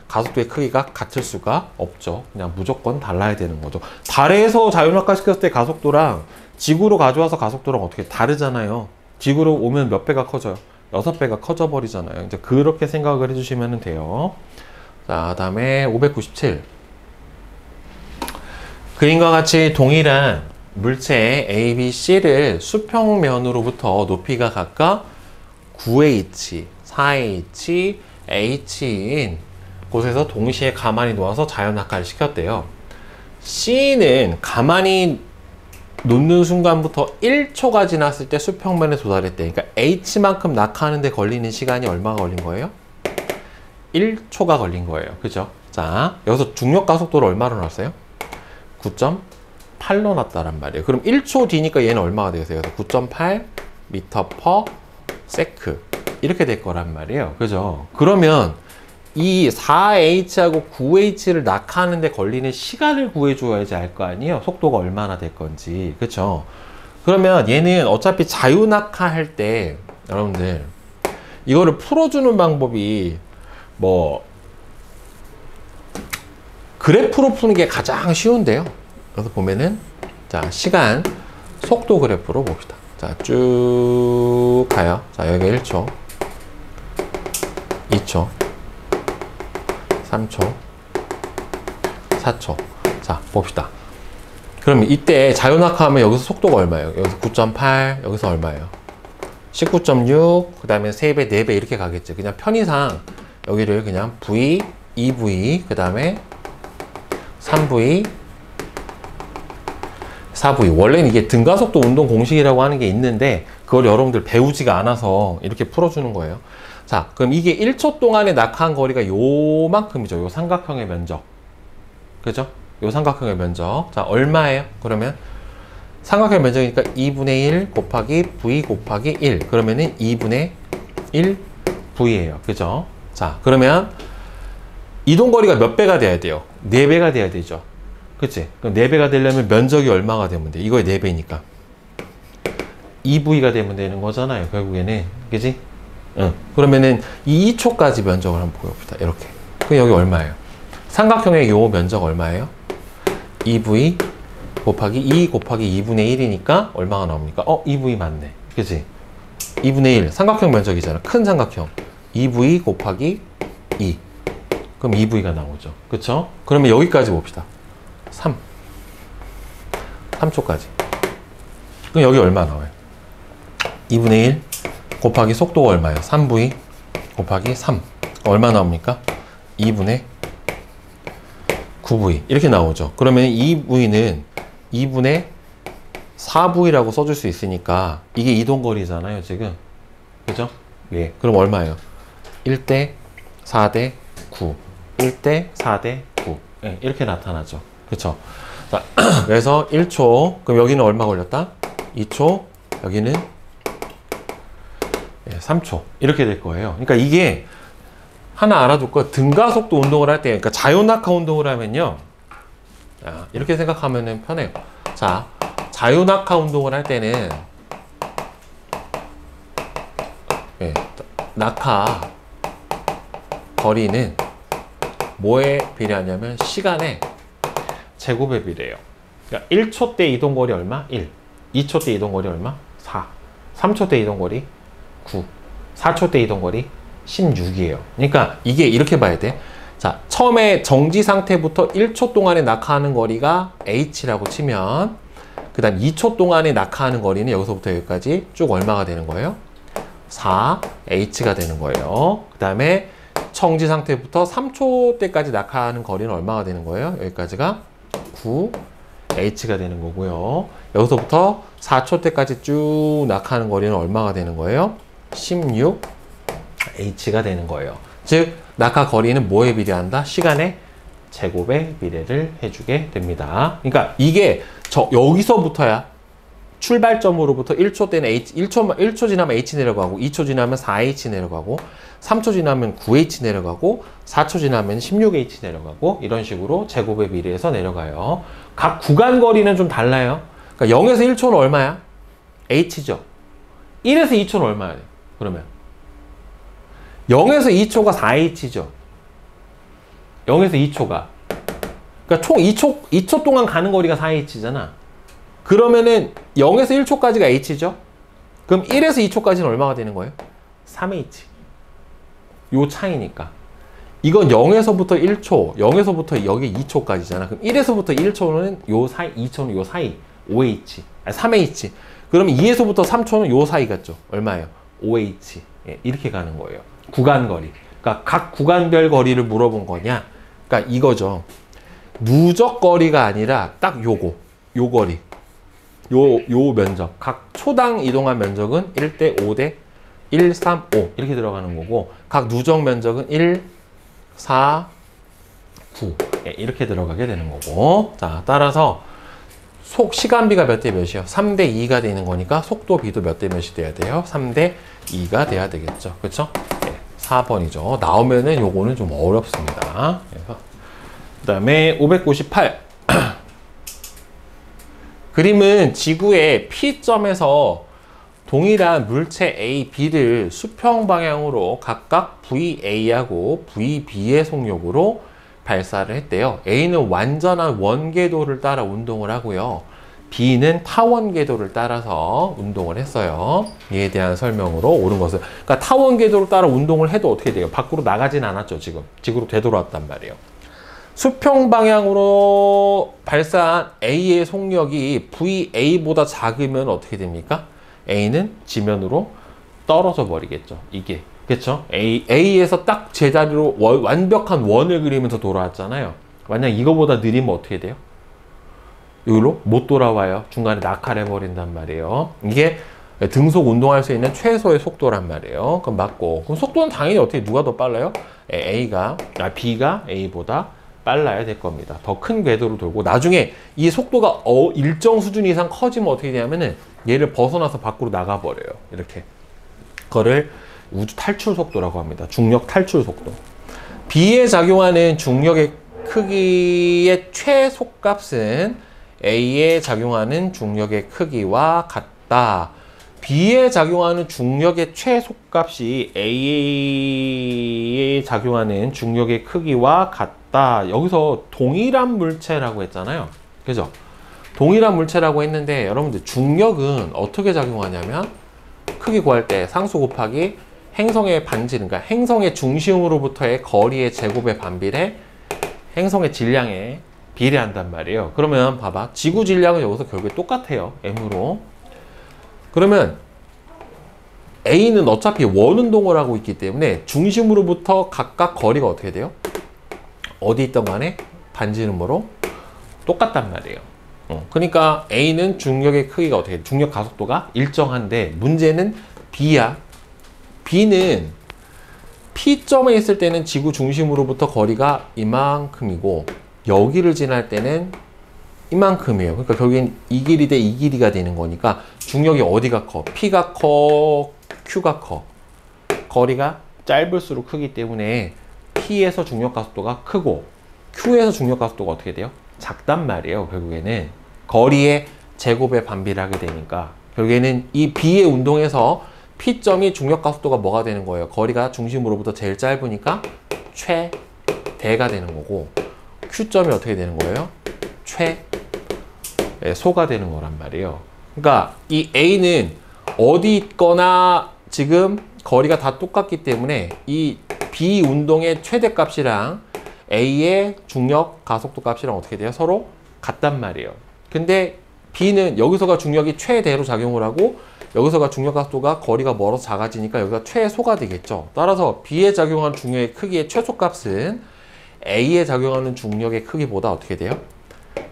가속도의 크기가 같을 수가 없죠. 그냥 무조건 달라야 되는 거죠. 달에서 자유낙하 시켰을 때 가속도랑 지구로 가져와서 가속도랑 어떻게 다르잖아요. 지구로 오면 몇 배가 커져요? 6배가 커져 버리잖아요. 이제 그렇게 생각을 해주시면 돼요. 자, 다음에 597. 그림과 같이 동일한 물체 A, B, C를 수평면으로부터 높이가 각각 9h, 4h, h인 곳에서 동시에 가만히 놓아서 자유낙하를 시켰대요. C는 가만히 놓는 순간부터 1초가 지났을 때 수평면에 도달했대. 그러니까 H만큼 낙하하는데 걸리는 시간이 얼마가 걸린 거예요? 1초가 걸린 거예요. 그죠? 자, 여기서 중력 가속도를 얼마로 놨어요? 9.8로 놨다란 말이에요. 그럼 1초 뒤니까 얘는 얼마가 되겠어요? 9.8 m/s 이렇게 될 거란 말이에요. 그죠? 그러면 이 4H하고 9H를 낙하하는데 걸리는 시간을 구해줘야지 알 거 아니에요? 속도가 얼마나 될 건지. 그쵸? 그러면 얘는 어차피 자유낙하 할 때 여러분들 이거를 풀어주는 방법이 뭐 그래프로 푸는 게 가장 쉬운데요. 그래서 보면은 자, 시간 속도 그래프로 봅시다. 자, 쭉 가요. 자, 여기 1초, 2초, 3초, 4초. 자, 봅시다. 그러면 이때 자연낙하하면 여기서 속도가 얼마예요? 여기서 9.8, 여기서 얼마예요? 19.6, 그 다음에 3배, 4배 이렇게 가겠지. 그냥 편의상 여기를 그냥 V, 2V, 그 다음에 3V, 4V. 원래는 이게 등가속도 운동 공식이라고 하는 게 있는데 그걸 여러분들 배우지가 않아서 이렇게 풀어주는 거예요. 자, 그럼 이게 1초 동안에 낙하한 거리가 요만큼이죠. 요 삼각형의 면적. 그죠? 요 삼각형의 면적. 자, 얼마예요? 그러면 삼각형 면적이니까 2분의 1 곱하기 V 곱하기 1. 그러면은 2분의 1 V예요. 그죠? 자, 그러면 이동거리가 몇 배가 돼야 돼요? 4배가 돼야 되죠. 그치? 그럼 4배가 되려면 면적이 얼마가 되면 돼? 이거의 4배니까. 2V가 되면 되는 거잖아요. 결국에는. 그치? 응. 그러면은 이 2초까지 면적을 한번 보여봅시다. 이렇게. 그럼 여기 얼마예요? 삼각형의 요 면적 얼마예요? 2V 곱하기 2 곱하기 2분의 1이니까 얼마가 나옵니까? 2V 맞네. 그치? 2분의 1. 삼각형 면적이잖아. 큰 삼각형. 2V 곱하기 2. 그럼 2V가 나오죠. 그쵸? 그러면 여기까지 봅시다. 3초까지. 그럼 여기 얼마 나와요? 2분의 1 곱하기 속도가 얼마예요? 3V 곱하기 3. 얼마 나옵니까? 2분의 9V. 이렇게 나오죠. 그러면 2V는 2분의 4V라고 써줄 수 있으니까 이게 이동거리잖아요, 지금. 그죠? 예. 그럼 얼마예요? 1대 4대 9. 1대 4대 9. 예, 이렇게 나타나죠. 그쵸? 자, 그래서 1초. 그럼 여기는 얼마 걸렸다? 2초. 여기는 3초. 이렇게 될 거예요. 그러니까 이게 하나 알아둘 거, 등가속도 운동을 할 때, 그러니까 자유낙하 운동을 하면요. 자, 이렇게 생각하면 편해요. 자, 자유낙하 운동을 할 때는, 낙하 거리는 뭐에 비례하냐면 시간의 제곱에 비례해요. 그러니까 1초 때 이동거리 얼마? 1. 2초 때 이동거리 얼마? 4. 3초 때 이동거리 9. 4초 때 이동거리 16이에요. 그러니까 이게 이렇게 봐야 돼. 자, 처음에 정지 상태부터 1초 동안에 낙하하는 거리가 h라고 치면, 그 다음 2초 동안에 낙하하는 거리는 여기서부터 여기까지 쭉 얼마가 되는 거예요? 4h가 되는 거예요. 그 다음에 정지 상태부터 3초 때까지 낙하하는 거리는 얼마가 되는 거예요? 여기까지가 9h가 되는 거고요. 여기서부터 4초 때까지 쭉 낙하하는 거리는 얼마가 되는 거예요? 16h가 되는 거예요. 즉, 낙하 거리는 뭐에 비례한다? 시간의 제곱에 비례를 해주게 됩니다. 그러니까 이게 여기서부터야 출발점으로부터 1초 때는 1초 지나면 h 내려가고, 2초 지나면 4h 내려가고, 3초 지나면 9h 내려가고, 4초 지나면 16h 내려가고, 이런 식으로 제곱에 비례해서 내려가요. 각 구간 거리는 좀 달라요. 그러니까 0에서 1초는 얼마야? h죠. 1에서 2초는 얼마야 돼? 그러면 0에서 2초가 4h죠. 0에서 2초가. 그러니까 총 2초 동안 가는 거리가 4h잖아. 그러면은 0에서 1초까지가 h죠. 그럼 1에서 2초까지는 얼마가 되는 거예요? 3h. 요 차이니까. 이건 0에서부터 1초, 0에서부터 여기 2초까지잖아. 그럼 1에서부터 1초는 요 사이, 2초는 요 사이, 5h. 아니, 3h. 그러면 2에서부터 3초는 요 사이 같죠? 얼마예요? 5h. 예, 이렇게 가는 거예요. 구간 거리. 그러니까 각 구간별 거리를 물어본 거냐? 그러니까 이거죠. 누적 거리가 아니라 딱 요거. 요 거리. 요 면적. 각 초당 이동한 면적은 1대 5대 1, 3, 5 이렇게 들어가는 거고, 각 누적 면적은 1, 4, 9 예, 이렇게 들어가게 되는 거고. 자, 따라서 시간비가 몇 대 몇이요? 3대 2가 되는 거니까 속도비도 몇 대 몇이 돼야 돼요? 3대 2가 돼야 되겠죠. 그렇죠? 네, 4번이죠. 나오면은 요거는 좀 어렵습니다. 그래서 그다음에 598 그림은 지구의 P점에서 동일한 물체 A, B를 수평 방향으로 각각 VA하고 VB의 속력으로 발사를 했대요. A는 완전한 원궤도를 따라 운동을 하고요. B는 타원궤도를 따라서 운동을 했어요. 이에 대한 설명으로 옳은 것은, 그러니까 타원궤도를 따라 운동을 해도 어떻게 돼요? 밖으로 나가진 않았죠. 지금 지구로 되돌아왔단 말이에요. 수평 방향으로 발사한 A의 속력이 VA보다 작으면 어떻게 됩니까? A는 지면으로 떨어져 버리겠죠. 이게 그렇죠? A에서 딱 제자리로 완벽한 원을 그리면서 돌아왔잖아요. 만약 이거보다 느리면 어떻게 돼요? 여기로 못 돌아와요. 중간에 낙하해 버린단 말이에요. 이게 등속 운동할 수 있는 최소의 속도란 말이에요. 그럼 맞고, 그럼 속도는 당연히 어떻게 누가 더 빨라요? B가 A보다 빨라야 될 겁니다. 더 큰 궤도로 돌고, 나중에 이 속도가 일정 수준 이상 커지면 어떻게 되냐면은 얘를 벗어나서 밖으로 나가버려요. 이렇게. 그거를 우주 탈출 속도라고 합니다. 중력 탈출 속도. B에 작용하는 중력의 크기의 최소값은 A에 작용하는 중력의 크기와 같다. B에 작용하는 중력의 최소값이 A에 작용하는 중력의 크기와 같다. 여기서 동일한 물체라고 했잖아요. 그죠? 동일한 물체라고 했는데, 여러분들 중력은 어떻게 작용하냐면, 크기 구할 때 상수 곱하기 행성의 반질, 그러니까 행성의 중심으로부터의 거리의 제곱에 반비례 행성의 질량에 비례한단 말이에요. 그러면 봐봐, 지구 질량은 여기서 결국에 똑같아요. m으로. 그러면 A는 어차피 원운동을 하고 있기 때문에 중심으로부터 각각 거리가 어떻게 돼요? 어디 있던 간에 반지름으로 똑같단 말이에요. 그러니까 A는 중력의 크기가 어떻게 돼? 중력 가속도가 일정한데, 문제는 B야. B는 P점에 있을 때는 지구 중심으로부터 거리가 이만큼이고, 여기를 지날 때는 이만큼이에요. 그러니까 결국엔 이 길이 대 이 길이가 되는 거니까 중력이 어디가 커? P가 커? Q가 커? 거리가 짧을수록 크기 때문에 P에서 중력 가속도가 크고 Q에서 중력 가속도가 어떻게 돼요? 작단 말이에요. 결국에는 거리의 제곱에 반비례하게 되니까, 결국에는 이 B의 운동에서 P점이 중력 가속도가 뭐가 되는 거예요? 거리가 중심으로부터 제일 짧으니까 최대가 되는 거고, Q점이 어떻게 되는 거예요? 최소가 되는 거란 말이에요. 그러니까 이 A는 어디 있거나 지금 거리가 다 똑같기 때문에 이 B 운동의 최대값이랑 A의 중력 가속도 값이랑 어떻게 돼요? 서로 같단 말이에요. 근데 B는 여기서가 중력이 최대로 작용을 하고, 여기서가 중력 가속도가 거리가 멀어서 작아지니까 여기가 최소가 되겠죠. 따라서 B에 작용하는 중력의 크기의 최소값은 A에 작용하는 중력의 크기보다 어떻게 돼요?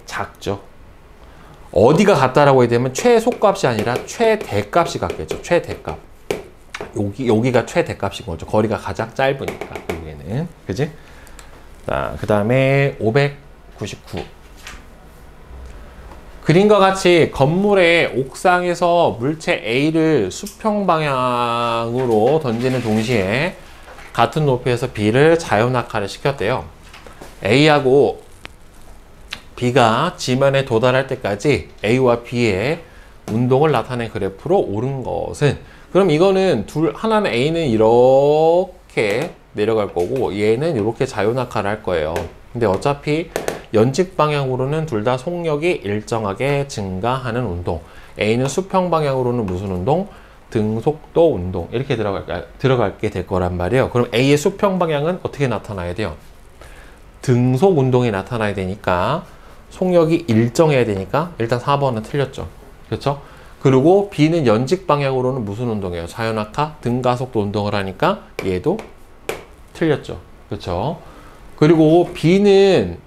작죠. 어디가 같다라고 해야 되면 최소값이 아니라 최대값이 같겠죠. 최대값. 여기가 최대값인 거죠. 거리가 가장 짧으니까, 여기에는. 그지? 자, 그 다음에 599. 그림과 같이 건물의 옥상에서 물체 A를 수평 방향으로 던지는 동시에 같은 높이에서 B를 자연낙하를 시켰대요. A하고 B가 지면에 도달할 때까지 A와 B의 운동을 나타낸 그래프로 옳은 것은, 그럼 이거는 하나는 A는 이렇게 내려갈 거고, 얘는 이렇게 자연낙하를 할 거예요. 근데 어차피 연직 방향으로는 둘 다 속력이 일정하게 증가하는 운동. A는 수평 방향으로는 무슨 운동? 등속도 운동. 이렇게 들어가게 될 거란 말이에요. 그럼 A의 수평 방향은 어떻게 나타나야 돼요? 등속 운동이 나타나야 되니까, 속력이 일정해야 되니까 일단 4번은 틀렸죠. 그렇죠? 그리고 B는 연직 방향으로는 무슨 운동이에요? 자연낙하, 등가속도 운동을 하니까 얘도 틀렸죠. 그렇죠? 그리고 B는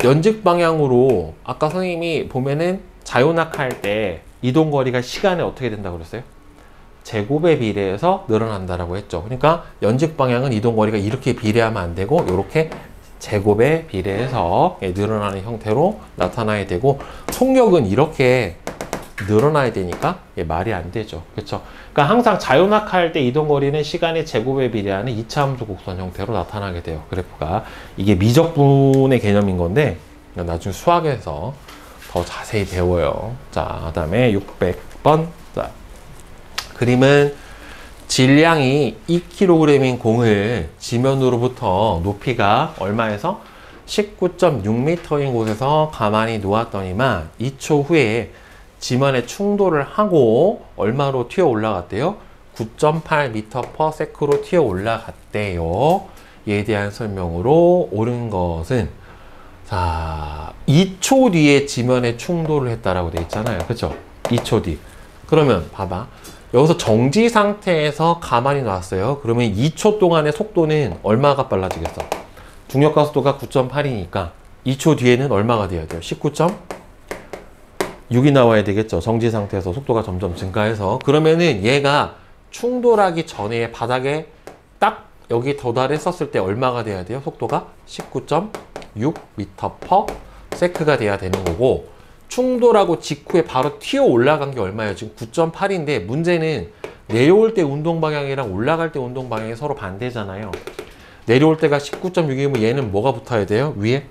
연직 방향으로, 아까 선생님이 보면은 자연낙하 할 때 이동거리가 시간에 어떻게 된다고 그랬어요? 제곱에 비례해서 늘어난다라고 했죠. 그러니까 연직 방향은 이동거리가 이렇게 비례하면 안 되고, 이렇게 제곱에 비례해서 늘어나는 형태로 나타나야 되고, 속력은 이렇게 늘어나야 되니까 말이 안 되죠. 그렇죠? 그러니까 항상 자연낙하 할 때 이동거리는 시간의 제곱에 비례하는 이차함수 곡선 형태로 나타나게 돼요. 그래프가. 이게 미적분의 개념인 건데 나중에 수학에서 더 자세히 배워요. 자, 그 다음에 600번. 자, 그림은 질량이 2kg인 공을 지면으로부터 높이가 얼마에서 19.6m인 곳에서 가만히 놓았더니만 2초 후에 지면에 충돌을 하고 얼마로 튀어 올라갔대요? 9.8m/s로 튀어 올라갔대요. 이에 대한 설명으로 옳은 것은, 자, 2초 뒤에 지면에 충돌을 했다라고 돼 있잖아요. 그쵸? 2초 뒤. 그러면 봐봐. 여기서 정지 상태에서 가만히 놨어요. 그러면 2초 동안의 속도는 얼마가 빨라지겠어? 중력가속도가 9.8이니까 2초 뒤에는 얼마가 돼야 돼요? 19.6이 나와야 되겠죠. 정지 상태에서 속도가 점점 증가해서. 그러면은 얘가 충돌하기 전에 바닥에 딱 여기 도달했었을 때 얼마가 돼야 돼요? 속도가 19.6m/s가 돼야 되는 거고, 충돌하고 직후에 바로 튀어 올라간 게 얼마예요? 지금 9.8인데 문제는 내려올 때 운동 방향이랑 올라갈 때 운동 방향이 서로 반대잖아요. 내려올 때가 19.6이면 얘는 뭐가 붙어야 돼요? 위에?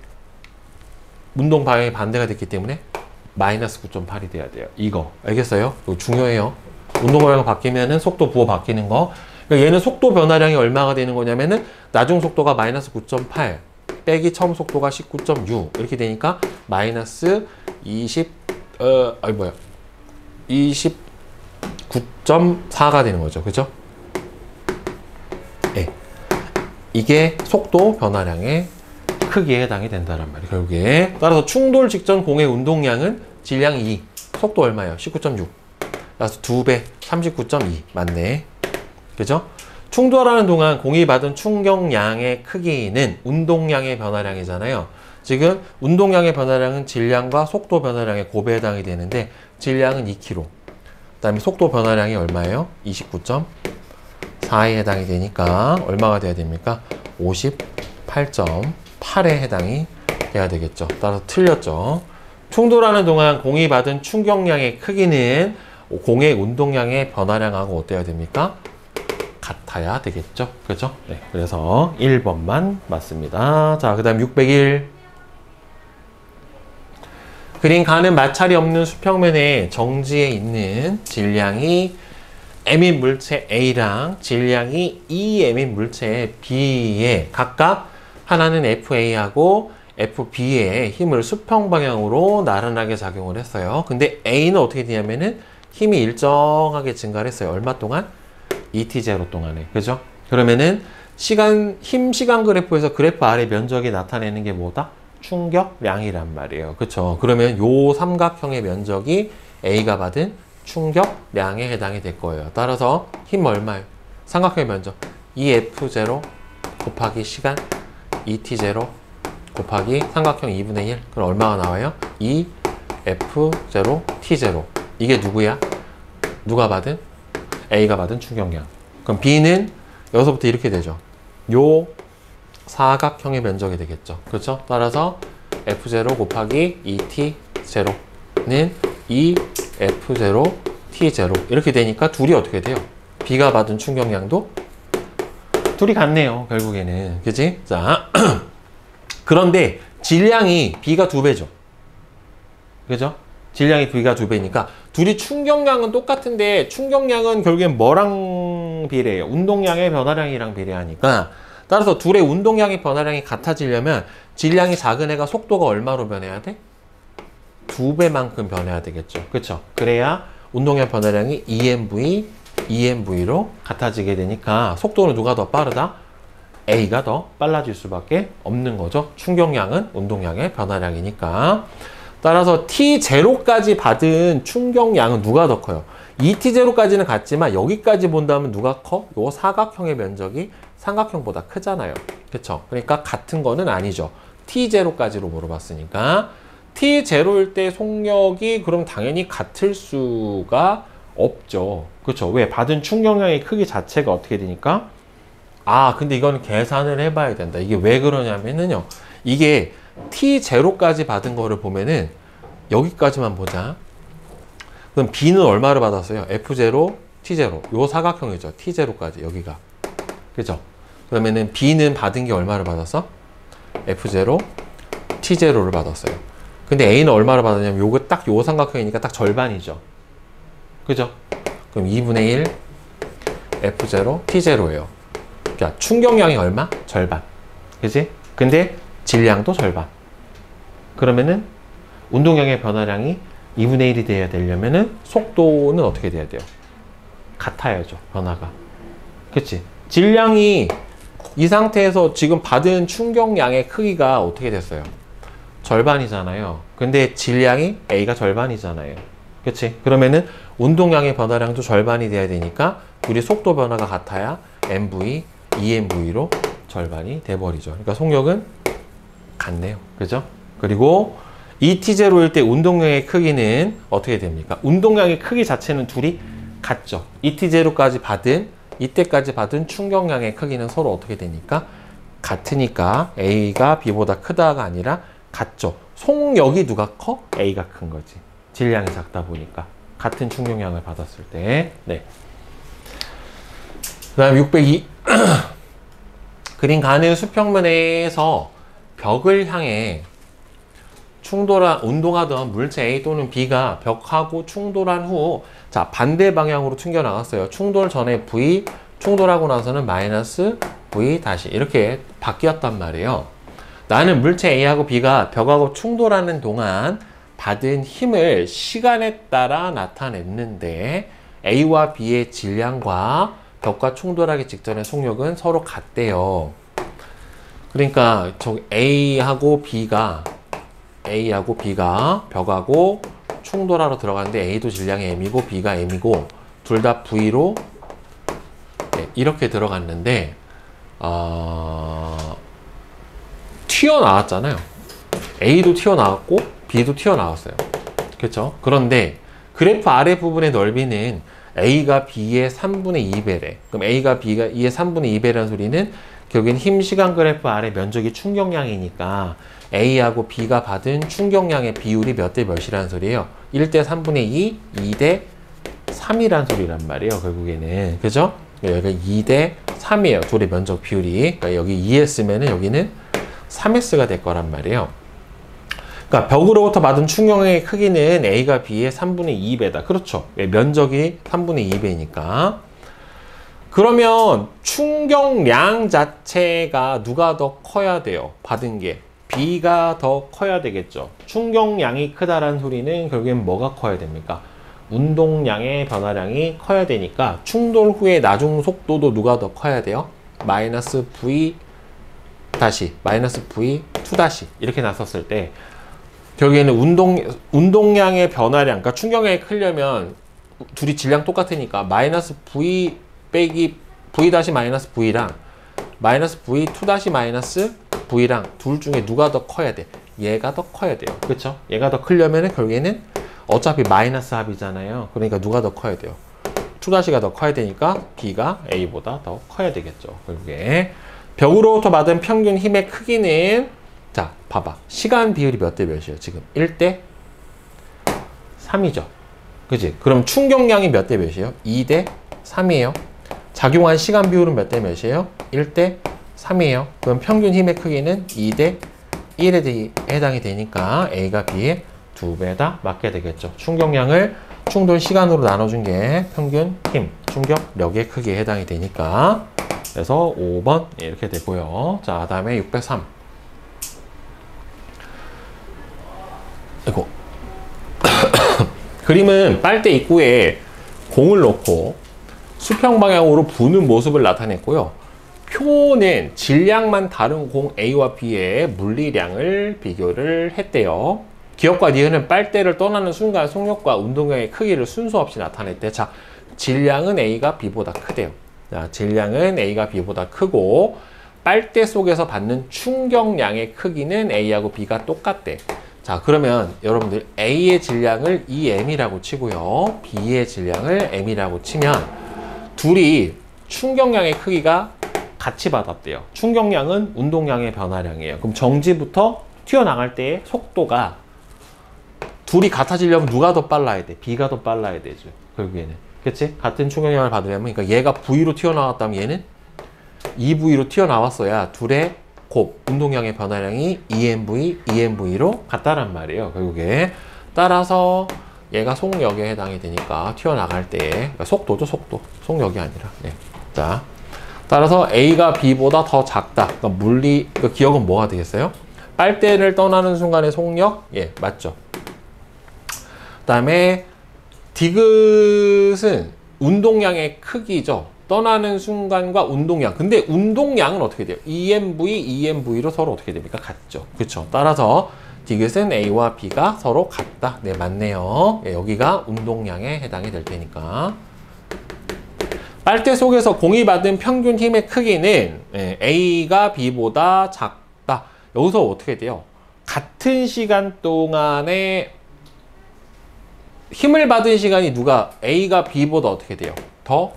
운동 방향이 반대가 됐기 때문에 마이너스 9.8이 돼야 돼요. 이거 알겠어요? 이거 중요해요. 운동 방향 바뀌면은 속도 부호 바뀌는 거. 그러니까 얘는 속도 변화량이 얼마가 되는 거냐면은 나중 속도가 마이너스 9.8 빼기 처음 속도가 19.6 이렇게 되니까 마이너스 29.4가 되는 거죠. 그죠? 네. 이게 속도 변화량의 크기에 해당이 된다는 말이에요. 결국에. 따라서 충돌 직전 공의 운동량은 질량이 2, 속도 얼마예요? 19.6. 따라서 2배, 39.2. 맞네. 그죠? 충돌하는 동안 공이 받은 충격량의 크기는 운동량의 변화량이잖아요. 지금 운동량의 변화량은 질량과 속도 변화량의 곱에 해당이 되는데 질량은 2kg. 그 다음에 속도 변화량이 얼마예요? 29.4에 해당이 되니까 얼마가 돼야 됩니까? 58.8에 해당이 돼야 되겠죠. 따라서 틀렸죠. 충돌하는 동안 공이 받은 충격량의 크기는 공의 운동량의 변화량하고 어때야 됩니까? 같아야 되겠죠. 그죠? 네. 그래서 1번만 맞습니다. 자, 그 다음 601. 그린 가는 마찰이 없는 수평면에 정지해 있는 질량이 M인 물체 A랑 질량이 2M인 물체 B에 각각 하나는 FA하고 FB의 힘을 수평 방향으로 나란하게 작용을 했어요. 근데 A는 어떻게 되냐면은 힘이 일정하게 증가를 했어요. 얼마 동안? ET0 동안에. 그죠? 그러면은 힘 시간 그래프에서 그래프 아래 면적이 나타내는 게 뭐다? 충격량이란 말이에요. 그쵸? 그러면 요 삼각형의 면적이 A가 받은 충격량에 해당이 될 거예요. 따라서 힘 얼마예요? 삼각형의 면적 2F0 곱하기 시간 2T0 곱하기 삼각형 2분의 1. 그럼 얼마가 나와요? 2F0 T0. 이게 누구야? 누가 받은? A가 받은 충격량. 그럼 B는 여기서부터 이렇게 되죠. 요 사각형의 면적이 되겠죠. 그렇죠? 따라서 F0 곱하기 2T0는 2F0 T0 이렇게 되니까 둘이 어떻게 돼요? B가 받은 충격량도 둘이 같네요. 결국에는. 그치? 자, 그런데 질량이 B가 2배죠. 그죠? 질량이 B가 2배니까 둘이 충격량은 똑같은데 충격량은 결국엔 뭐랑 비례해요? 운동량의 변화량이랑 비례하니까 따라서 둘의 운동량의 변화량이 같아지려면 질량이 작은 애가 속도가 얼마로 변해야 돼? 2배만큼 변해야 되겠죠. 그쵸? 그래야 운동량 변화량이 EMV로 같아지게 되니까 속도는 누가 더 빠르다? A가 더 빨라질 수밖에 없는 거죠. 충격량은 운동량의 변화량이니까. 따라서 T0까지 받은 충격량은 누가 더 커요? ET0까지는 같지만 여기까지 본다면 누가 커? 요 사각형의 면적이 삼각형보다 크잖아요. 그쵸? 그러니까 같은 거는 아니죠. T0까지로 물어봤으니까. T0일 때 속력이 그럼 당연히 같을 수가 없죠. 그쵸? 왜? 받은 충격량의 크기 자체가 어떻게 되니까? 아, 근데 이거는 계산을 해봐야 된다. 이게 왜 그러냐면은요. 이게 T0까지 받은 거를 보면은 여기까지만 보자. 그럼 B는 얼마를 받았어요? F0, T0. 요 사각형이죠. T0까지 여기가. 그죠? 그러면은 B는 받은 게 얼마를 받았어? F0, T0를 받았어요. 근데 A는 얼마를 받았냐면 요거 딱 요 삼각형이니까 딱 절반이죠. 그죠? 그럼 2분의 1 F0, T0예요. 자, 충격량이 얼마? 절반. 그지? 근데 질량도 절반. 그러면은 운동량의 변화량이 2분의 1이 돼야 되려면은 속도는 어떻게 돼야 돼요? 같아야죠, 변화가. 그치? 질량이 이 상태에서 지금 받은 충격량의 크기가 어떻게 됐어요? 절반이잖아요. 근데 질량이 A가 절반이잖아요. 그치? 그러면은 운동량의 변화량도 절반이 돼야 되니까 우리 속도 변화가 같아야 MV, EMV로 절반이 돼버리죠. 그러니까 속력은 같네요. 그죠? 그리고 ET0일 때 운동량의 크기는 어떻게 됩니까? 운동량의 크기 자체는 둘이 같죠. ET0까지 받은, 이때까지 받은 충격량의 크기는 서로 어떻게 되니까? 같으니까 A가 B보다 크다가 아니라 같죠. 속력이 누가 커? A가 큰 거지. 질량이 작다 보니까. 같은 충격량을 받았을 때. 네. 그 다음 602. 그림 가는 수평면에서 벽을 향해 운동하던 물체 A 또는 B가 벽하고 충돌한 후, 자, 반대 방향으로 튕겨나갔어요. 충돌 전에 V, 충돌하고 나서는 마이너스 V 다시 이렇게 바뀌었단 말이에요. 나는 물체 A하고 B가 벽하고 충돌하는 동안 받은 힘을 시간에 따라 나타냈는데 A와 B의 질량과 벽과 충돌하기 직전의 속력은 서로 같대요. 그러니까 저 A하고 B가 벽하고 충돌하러 들어갔는데 A도 질량이 M이고 B가 M이고 둘 다 V로 이렇게 들어갔는데 튀어나왔잖아요. A도 튀어나왔고 B도 튀어나왔어요. 그렇죠? 그런데 그래프 아래 부분의 넓이는 A가 B의 3분의 2배래. 그럼 A가 B가 2의 3분의 2배라는 소리는 결국엔 힘 시간 그래프 아래 면적이 충격량이니까 A하고 B가 받은 충격량의 비율이 몇 대 몇이라는 소리예요. 1대 3분의 2, 2대 3이란 소리란 말이에요. 결국에는. 그죠? 여기가 2대 3이에요. 둘의 면적 비율이. 그러니까 여기 2S면은 여기는 3S가 될 거란 말이에요. 그러니까 벽으로부터 받은 충격량의 크기는 A가 B의 3분의 2배다. 그렇죠. 면적이 3분의 2배니까. 그러면 충격량 자체가 누가 더 커야 돼요? 받은 게. B가 더 커야 되겠죠. 충격량이 크다라는 소리는 결국엔 뭐가 커야 됩니까? 운동량의 변화량이 커야 되니까 충돌 후의 나중 속도도 누가 더 커야 돼요? 마이너스 V 다시 마이너스 V 2 다시 이렇게 나섰을 때 결국에는 운동량의 변화량, 그러니까 충격량이 크려면 둘이 질량 똑같으니까 마이너스 V 빼기 V 다시 마이너스 V랑 마이너스 V 2 다시 마이너스 V랑 둘 중에 누가 더 커야 돼? 얘가 더 커야 돼요. 그렇죠? 얘가 더 크려면은 결국에는 어차피 마이너스 합이잖아요. 그러니까 누가 더 커야 돼요? 2 다시가 더 커야 되니까 B가 A보다 더 커야 되겠죠. 결국에 벽으로부터 받은 평균 힘의 크기는 자, 봐봐. 시간 비율이 몇 대 몇이에요? 지금 1대 3이죠. 그치? 그럼 충격량이 몇 대 몇이에요? 2대 3이에요. 작용한 시간 비율은 몇 대 몇이에요? 1대 3이에요. 그럼 평균 힘의 크기는 2대 1에 해당이 되니까 A가 B의 2배다 맞게 되겠죠. 충격량을 충돌 시간으로 나눠준 게 평균 힘, 충격력의 크기에 해당이 되니까. 그래서 5번 이렇게 되고요. 자, 다음에 603. 아이고. 그림은 빨대 입구에 공을 놓고 수평 방향으로 부는 모습을 나타냈고요. 표는 질량만 다른 공 A와 B의 물리량을 비교를 했대요. 기억과 니은은 빨대를 떠나는 순간 속력과 운동량의 크기를 순서 없이 나타냈대. 자, 질량은 A가 B보다 크대요. 자, 질량은 A가 B보다 크고 빨대 속에서 받는 충격량의 크기는 A하고 B가 똑같대. 자, 그러면 여러분들 A의 질량을 EM이라고 치고요. B의 질량을 M이라고 치면 둘이 충격량의 크기가 같이 받았대요. 충격량은 운동량의 변화량이에요. 그럼 정지부터 튀어나갈 때의 속도가 둘이 같아지려면 누가 더 빨라야 돼? B가 더 빨라야 되죠. 결국에는. 그치? 같은 충격량을 받으려면, 그러니까 얘가 V로 튀어나왔다면 얘는 EV로 튀어나왔어야 둘의 곱, 운동량의 변화량이 EMV, EMV로 같다란 말이에요. 결국에. 따라서 얘가 속력에 해당이 되니까 튀어나갈 때 그러니까 속도죠, 속도. 속력이 아니라. 네. 자, 따라서 A가 B보다 더 작다. 그러니까 물리 그 기억은 뭐가 되겠어요? 빨대를 떠나는 순간의 속력? 예, 맞죠. 그다음에 디귿은 운동량의 크기죠. 떠나는 순간과 운동량. 근데 운동량은 어떻게 돼요? EMV, EMV로 서로 어떻게 됩니까? 같죠. 그렇죠. 따라서 디귿은 A와 B가 서로 같다. 네, 맞네요. 예, 여기가 운동량에 해당이 될 테니까. 빨대 속에서 공이 받은 평균 힘의 크기는 A가 B보다 작다. 여기서 어떻게 돼요? 같은 시간 동안에 힘을 받은 시간이 누가 A가 B보다 어떻게 돼요? 더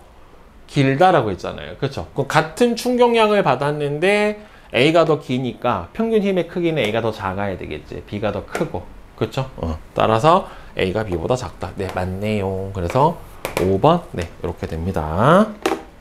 길다라고 했잖아요. 그렇죠? 같은 충격량을 받았는데 A가 더 기니까 평균 힘의 크기는 A가 더 작아야 되겠지. B가 더 크고. 그렇죠? 따라서 A가 B보다 작다. 네, 맞네요. 그래서 5번 네, 이렇게 됩니다.